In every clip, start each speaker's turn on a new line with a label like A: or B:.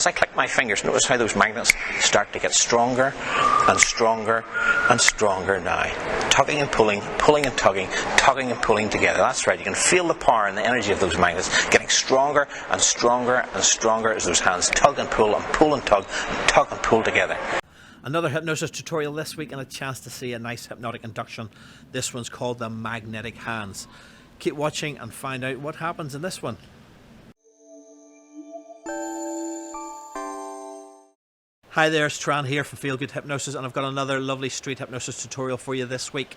A: As I click my fingers, notice how those magnets start to get stronger and stronger and stronger now. Tugging and pulling, pulling and tugging and pulling together. That's right, you can feel the power and the energy of those magnets getting stronger and stronger and stronger as those hands tug and pull and tug and pull together.
B: Another hypnosis tutorial this week and a chance to see a nice hypnotic induction. This one's called the magnetic hands. Keep watching and find out what happens in this one. Hi there, it's Turan here from Feel Good Hypnosis, and I've got another lovely street hypnosis tutorial for you this week.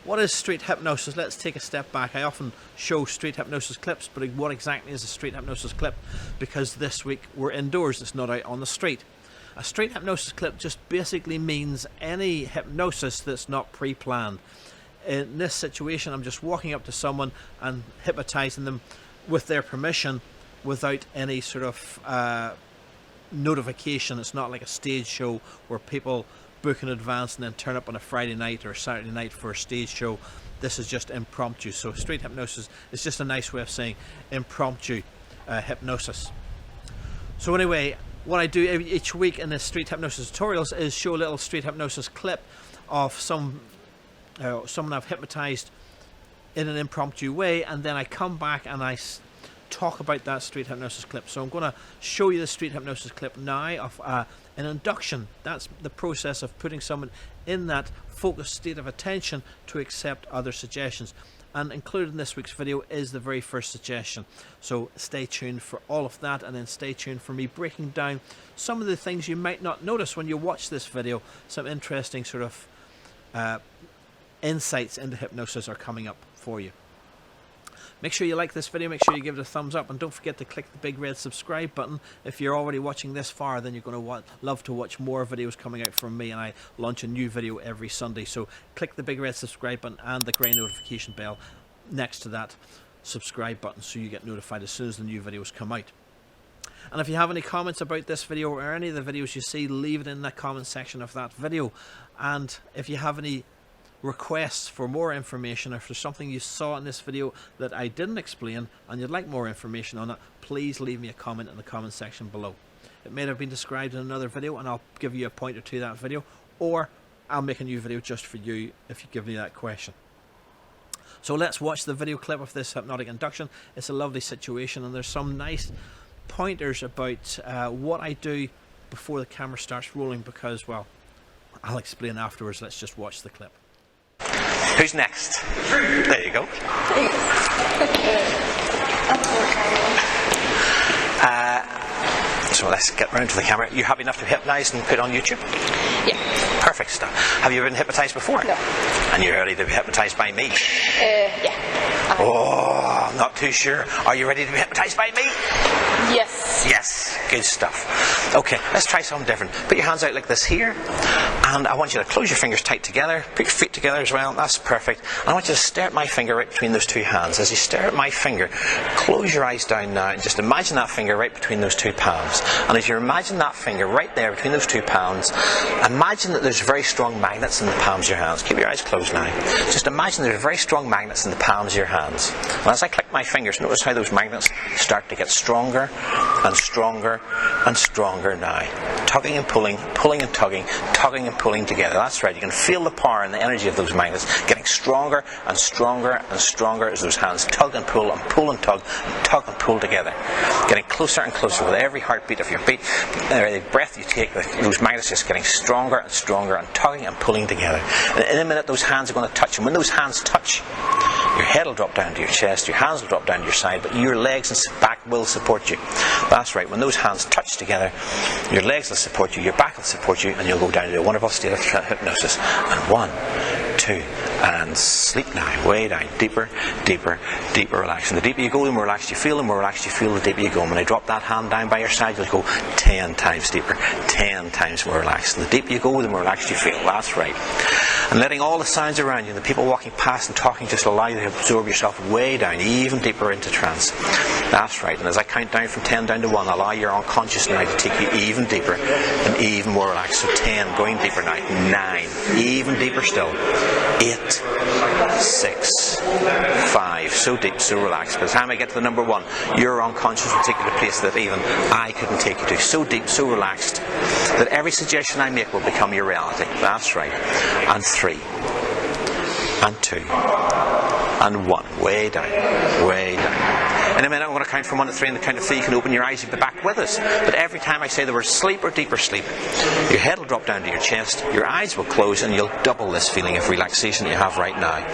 B: What is street hypnosis? Let's take a step back. I often show street hypnosis clips, but what exactly is a street hypnosis clip? Because this week we're indoors, it's not out on the street. A street hypnosis clip just basically means any hypnosis that's not pre-planned. In this situation, I'm just walking up to someone and hypnotizing them with their permission without any sort of notification. It's not like a stage show where people book in advance and then turn up on a Friday night or a Saturday night for a stage show. This is just impromptu. So street hypnosis is just a nice way of saying impromptu hypnosis. So anyway, what I do each week in the street hypnosis tutorials is show a little street hypnosis clip of someone I've hypnotized in an impromptu way, and then I come back and I talk about that street hypnosis clip. So I'm going to show you the street hypnosis clip now of an induction. That's the process of putting someone in that focused state of attention to accept other suggestions. And included in this week's video is the very first suggestion. So stay tuned for all of that, and then stay tuned for me breaking down some of the things you might not notice when you watch this video. Some interesting sort of insights into hypnosis are coming up for you. Make sure you like this video, make sure you give it a thumbs up, and don't forget to click the big red subscribe button. If you're already watching this far, then you're going to love to watch more videos coming out from me, and I launch a new video every Sunday. So click the big red subscribe button and the grey notification bell next to that subscribe button so you get notified as soon as the new videos come out. And if you have any comments about this video or any of the videos you see, leave it in the comment section of that video. And if you have any requests for more information, or if there's something you saw in this video that I didn't explain and you'd like more information on it, please leave me a comment in the comment section below. It may have been described in another video and I'll give you a pointer to that video, or I'll make a new video just for you if you give me that question. So let's watch the video clip of this hypnotic induction. It's a lovely situation, and there's some nice pointers about what I do before the camera starts rolling, because, well, I'll explain afterwards. Let's just watch the clip.
A: Who's next? There you go. So let's get round to the camera. You happy enough to hypnotise and put on YouTube?
C: Yeah.
A: Perfect stuff. Have you been hypnotised before?
C: No.
A: And you're ready to be hypnotised by me?
C: Yeah.
A: Oh, I'm not too sure. Are you ready to be hypnotised by me?
C: Yes.
A: Yes, good stuff. Okay, let's try something different. Put your hands out like this here, and I want you to close your fingers tight together. Put your feet together as well. That's perfect. And I want you to stare at my finger right between those two hands. As you stare at my finger, close your eyes down now and just imagine that finger right between those two palms. And as you imagine that finger right there between those two palms, imagine that there's very strong magnets in the palms of your hands. Keep your eyes closed now. Just imagine there's very strong magnets in the palms of your hands. And as I click my fingers, notice how those magnets start to get stronger and stronger and stronger now. Tugging and pulling and tugging and pulling together. That's right, you can feel the power and the energy of those magnets getting stronger and stronger and stronger as those hands tug and tug and pull together. Getting closer and closer with every heartbeat of your beat, every breath you take, those magnets just getting stronger and stronger and tugging and pulling together. And in a minute those hands are going to touch, and when those hands touch, your head will drop down to your chest, your hands will drop down to your side, but your legs and back will support you. That's right, when those hands touch together, your legs will support you, your back will support you, and you'll go down to a wonderful state of hypnosis. And 1, 2, and sleep now, way down, deeper, deeper, deeper relaxing. The deeper you go, the more relaxed you feel, the deeper you go. And when I drop that hand down by your side, you'll go 10 times deeper, 10 times more relaxed. And the deeper you go, the more relaxed you feel. That's right. And letting all the sounds around you, the people walking past and talking, just allow you to absorb yourself way down, even deeper into trance. That's right. And as I count down from 10 down to 1, allow your unconscious now to take you even deeper and even more relaxed. So 10, going deeper now. 9, even deeper still. 8, 6, 5. So deep, so relaxed. By the time I get to the number 1, your unconscious will take you to a place that even I couldn't take you to. So deep, so relaxed, that every suggestion I make will become your reality. That's right. And 3, and 2, and 1. Way down, way down. In a minute I'm going to count from 1 to 3, and the count of 3 you can open your eyes and be back with us. But every time I say the word sleep or deeper sleep, your head will drop down to your chest, your eyes will close, and you'll double this feeling of relaxation that you have right now.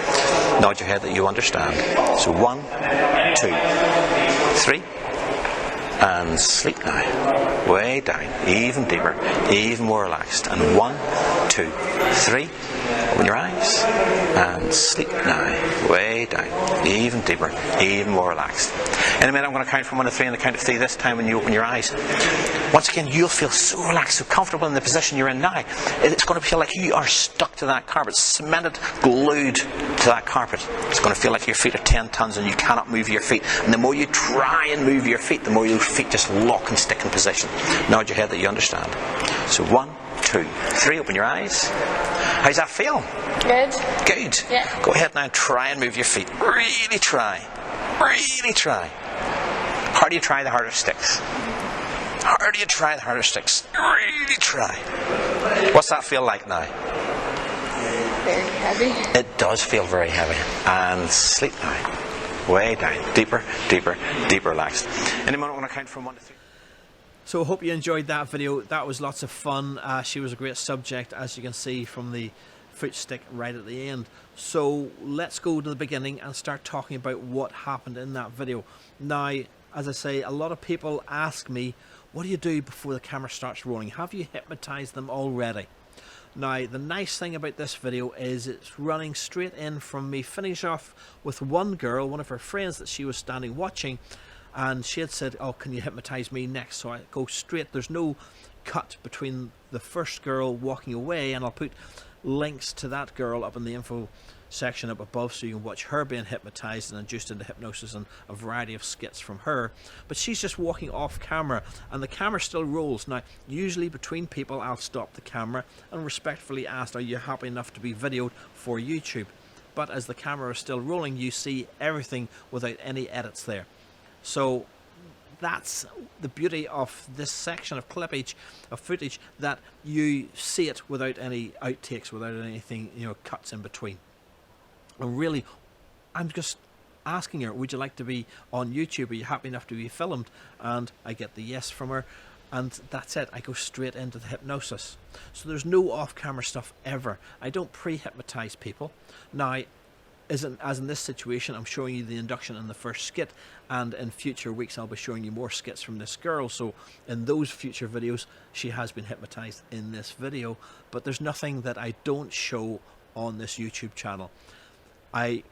A: Nod your head that you understand. So 1, 2, 3, and sleep now. Way down, even deeper, even more relaxed. And 1, 2, 3. Open your eyes and sleep now. Way down, even deeper, even more relaxed. In a minute I'm going to count from 1 to 3, and the count of 3 this time when you open your eyes. Once again, you'll feel so relaxed, so comfortable in the position you're in now. It's going to feel like you are stuck to that carpet, cemented, glued to that carpet. It's going to feel like your feet are 10 tons and you cannot move your feet. And the more you try and move your feet, the more your feet just lock and stick in position. Nod your head that you understand. So 1, 2, 3, open your eyes. How's that feel?
C: Good.
A: Good.
C: Yeah.
A: Go ahead now and try and move your feet. Really try. Really try. The harder you try, the harder it sticks. The harder you try, the harder it sticks. Really try. What's that feel like now?
C: Very heavy.
A: It does feel very heavy. And sleep now. Way down. Deeper, deeper, deeper relaxed. In a moment I'm going to count from 1 to 3.
B: So I hope you enjoyed that video. That was lots of fun. She was a great subject, as you can see from the foot stick right at the end. So let's go to the beginning and start talking about what happened in that video. Now, as I say, a lot of people ask me, what do you do before the camera starts rolling? Have you hypnotized them already? Now, the nice thing about this video is it's running straight in from me finish off with one girl, one of her friends that she was standing watching, and she had said, oh, can you hypnotize me next? So I go straight. There's no cut between the first girl walking away, and I'll put links to that girl up in the info section up above so you can watch her being hypnotized and induced into hypnosis, and a variety of skits from her. But she's just walking off camera and the camera still rolls. Now, usually between people I'll stop the camera and respectfully ask, are you happy enough to be videoed for YouTube? But as the camera is still rolling, you see everything without any edits there. So that's the beauty of this section of clippage, of footage, that you see it without any outtakes, without anything, cuts in between. And really, I'm just asking her, would you like to be on YouTube? Are you happy enough to be filmed? And I get the yes from her, and that's it. I go straight into the hypnosis. So there's no off-camera stuff ever. I don't pre-hypnotize people. Now, as in this situation, I'm showing you the induction in the first skit, and in future weeks I'll be showing you more skits from this girl. So in those future videos, she has been hypnotized in this video, but there's nothing that I don't show on this YouTube channel. I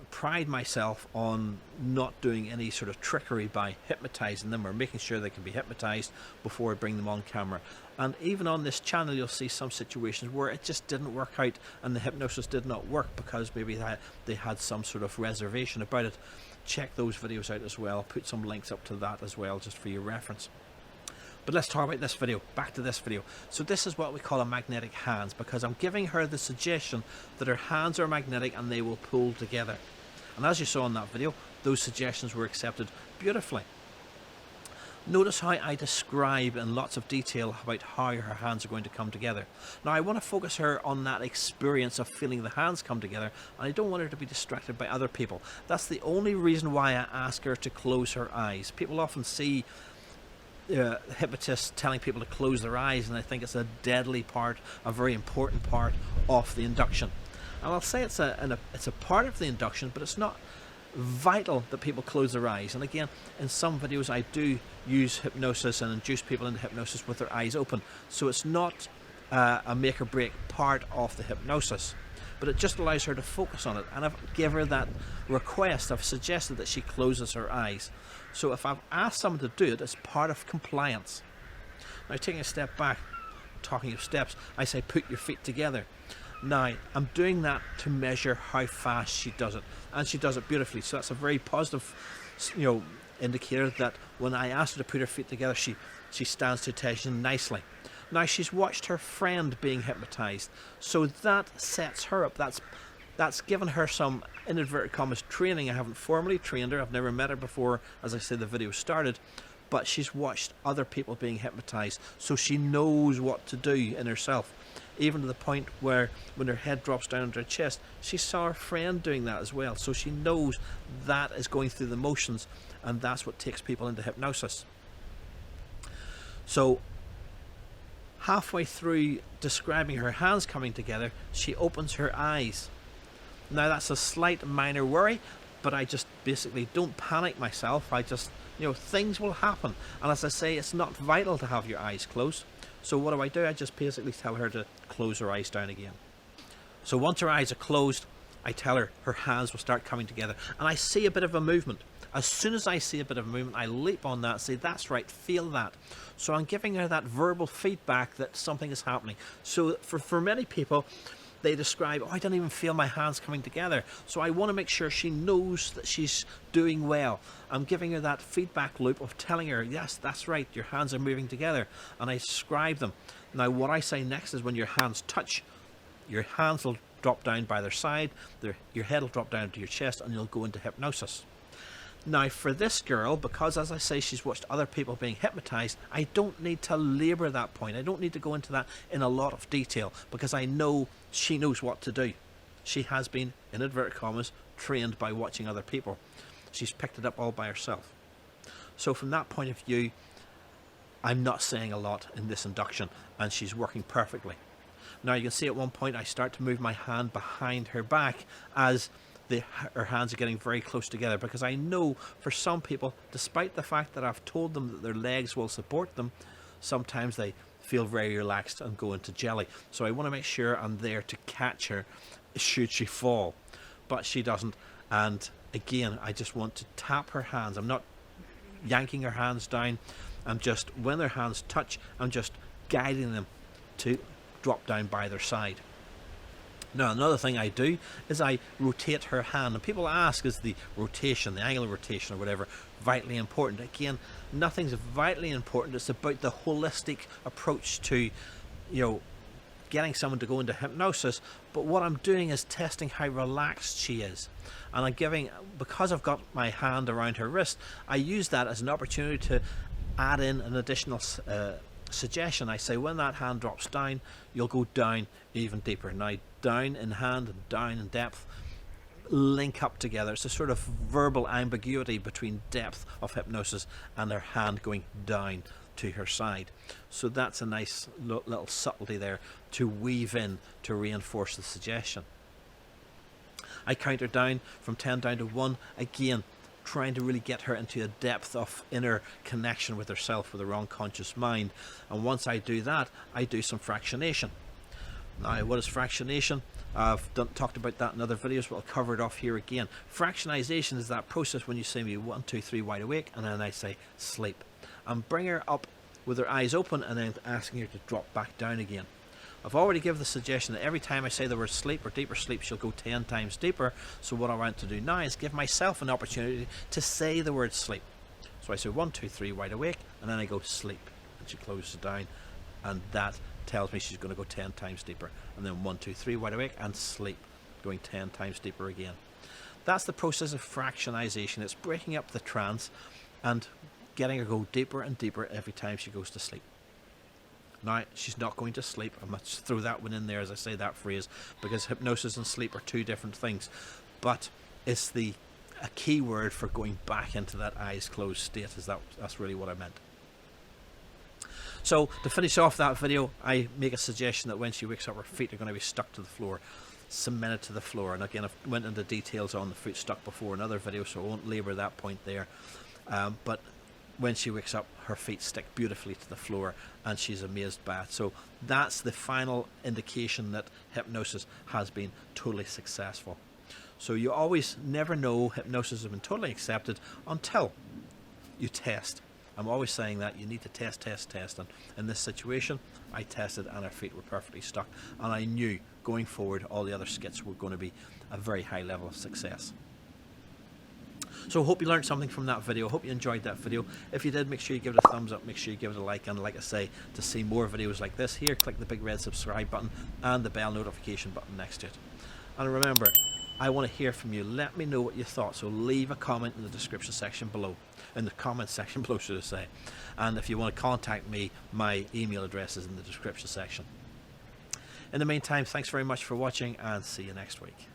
B: pride myself on not doing any sort of trickery by hypnotizing them or making sure they can be hypnotized before I bring them on camera. And even on this channel you'll see some situations where it just didn't work out and the hypnosis did not work because maybe they had some sort of reservation about it. Check those videos out as well. Put some links up to that as well, just for your reference. But let's talk about this video. Back to this video. So this is what we call a magnetic hands, because I'm giving her the suggestion that her hands are magnetic and they will pull together. And as you saw in that video, those suggestions were accepted beautifully. Notice how I describe in lots of detail about how her hands are going to come together. Now, I want to focus her on that experience of feeling the hands come together, and I don't want her to be distracted by other people. That's the only reason why I ask her to close her eyes. People often see hypnotists telling people to close their eyes, and I think it's a deadly part, a very important part of the induction. And I'll say it's a part of the induction, but it's not vital that people close their eyes. And again, in some videos I do use hypnosis and induce people into hypnosis with their eyes open, so it's not a make or break part of the hypnosis, but it just allows her to focus on it. And I've given her that request. I've suggested that she closes her eyes. So if I've asked someone to do it, it's part of compliance. Now, taking a step back, talking of steps, I say put your feet together. Now, I'm doing that to measure how fast she does it, and she does it beautifully. So that's a very positive, indicator that when I asked her to put her feet together, she stands to attention nicely. Now she's watched her friend being hypnotized, so that sets her up. That's given her some, in inverted commas, training. I haven't formally trained her, I've never met her before, as I said, the video started, but she's watched other people being hypnotized, so she knows what to do in herself, even to the point where when her head drops down into her chest, she saw her friend doing that as well, so she knows that is going through the motions, and that's what takes people into hypnosis. So halfway through describing her hands coming together, she opens her eyes. Now that's a slight minor worry, but I just basically don't panic myself. I just, things will happen. And as I say, it's not vital to have your eyes closed. So what do? I just basically tell her to close her eyes down again. So once her eyes are closed, I tell her her hands will start coming together. And I see a bit of a movement. As soon as I see a bit of a movement, I leap on that, say, that's right, feel that. So I'm giving her that verbal feedback that something is happening. So for many people, they describe, I don't even feel my hands coming together. So I want to make sure she knows that she's doing well. I'm giving her that feedback loop of telling her, yes, that's right, your hands are moving together. And I describe them. Now what I say next is when your hands touch, your hands will drop down by their side, your head will drop down to your chest, and you'll go into hypnosis. Now for this girl, because as I say she's watched other people being hypnotized, I don't need to labour that point. I don't need to go into that in a lot of detail, because I know she knows what to do. She has been, in inverted commas, trained by watching other people. She's picked it up all by herself. So from that point of view, I'm not saying a lot in this induction, and she's working perfectly. Now you can see at one point I start to move my hand behind her back as her hands are getting very close together, because I know for some people, despite the fact that I've told them that their legs will support them, sometimes they feel very relaxed and go into jelly. So I want to make sure I'm there to catch her should she fall, but she doesn't. And again, I just want to tap her hands. I'm not yanking her hands down. I'm just, when their hands touch, I'm just guiding them to drop down by their side. Now another thing I do is I rotate her hand, and people ask, is the rotation, the angular rotation or whatever, vitally important? Again, nothing's vitally important. It's about the holistic approach to, getting someone to go into hypnosis. But what I'm doing is testing how relaxed she is, and I'm giving, because I've got my hand around her wrist, I use that as an opportunity to add in an additional suggestion. I say, when that hand drops down, you'll go down even deeper. Now down in hand and down in depth link up together. It's a sort of verbal ambiguity between depth of hypnosis and her hand going down to her side. So that's a nice little subtlety there to weave in to reinforce the suggestion. I count her down from 10 down to 1, again trying to really get her into a depth of inner connection with herself, with her unconscious mind. And once I do that, I do some fractionation. Now, what is fractionation? I've talked about that in other videos, but I'll cover it off here again. Fractionization is that process when you say me 1, 2, 3 wide awake, and then I say sleep, and bring her up with her eyes open, and then asking her to drop back down again. I've already given the suggestion that every time I say the word sleep or deeper sleep, she'll go 10 times deeper. So what I want to do now is give myself an opportunity to say the word sleep. So I say 1, 2, 3 wide awake, and then I go sleep, and she closes it down, and that tells me she's going to go 10 times deeper. And then 1, 2, 3 wide awake and sleep, going 10 times deeper again. That's the process of fractionization. It's breaking up the trance and getting her go deeper and deeper every time she goes to sleep. Now, she's not going to sleep. I must throw that one in there as I say that phrase, because hypnosis and sleep are two different things. But it's a key word for going back into that eyes closed state. That's really what I meant. So to finish off that video, I make a suggestion that when she wakes up, her feet are going to be stuck to the floor, cemented to the floor. And again, I've went into details on the foot stuck before in other videos, so I won't labour that point there. But when she wakes up, her feet stick beautifully to the floor, and she's amazed by it. So that's the final indication that hypnosis has been totally successful. So you always never know hypnosis has been totally accepted until you test. I'm always saying that you need to test. And in this situation, I tested and her feet were perfectly stuck. And I knew going forward all the other skits were going to be a very high level of success. So I hope you learned something from that video. I hope you enjoyed that video. If you did, make sure you give it a thumbs up, make sure you give it a like, and like I say, to see more videos like this here, click the big red subscribe button and the bell notification button next to it. And remember, I want to hear from you. Let me know what you thought. So leave a comment in the description section below, in the comment section below, should I say. And if you want to contact me, my email address is in the description section. In the meantime, thanks very much for watching, and see you next week.